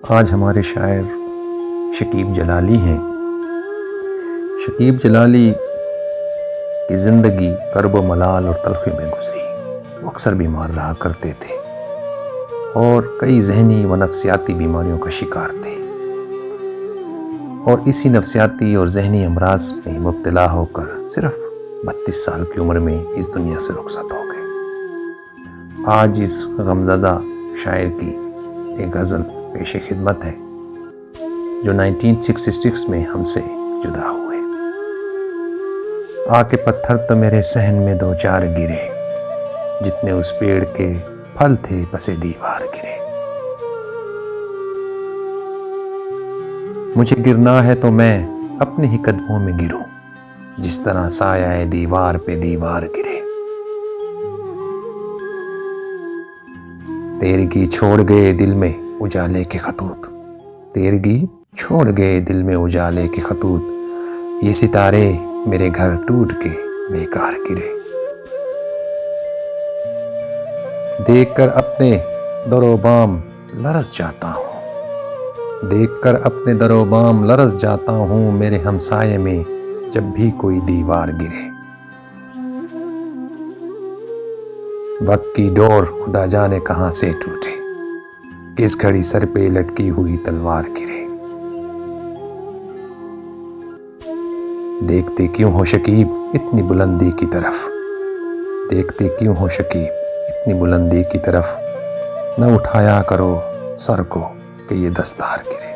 आज हमारे शायर शकीब जलाली हैं। शकीब जलाली की ज़िंदगी कर्ब मलाल और तलख़ी में गुजरी। वो अक्सर बीमार रहा करते थे और कई ज़हनी व नफ्सियाती बीमारियों का शिकार थे और इसी नफ्सियाती और ज़हनी अमराज में मुब्तला होकर सिर्फ 32 साल की उम्र में इस दुनिया से रुखसत हो गए। आज इस गमज़दा शायर की एक गज़ल पेश खिदमत है जो 1966 में हमसे जुदा हुए। आके पत्थर तो मेरे सहन में 2-4 गिरे, जितने उस पेड़ के फल थे पसे दीवार गिरे। मुझे गिरना है तो मैं अपने ही कदमों में गिरूं, जिस तरह साया है दीवार पे दीवार गिरे। तेरगी छोड़ गए दिल में उजाले के खतूत, तेरगी छोड़ गए दिल में उजाले के खतूत। ये सितारे मेरे घर टूट के बेकार गिरे। देखकर अपने दरोबाम लरस जाता हूँ, देखकर अपने दरोबाम लरस जाता हूँ। मेरे हमसाये में जब भी कोई दीवार गिरे। वक्त की डोर खुदा जाने कहाँ से टूटे, किस घड़ी सर पे लटकी हुई तलवार गिरे। देखते क्यों हो शकीब इतनी बुलंदी की तरफ, देखते क्यों हो शकीब इतनी बुलंदी की तरफ। न उठाया करो सर को कि ये दस्तार गिरे।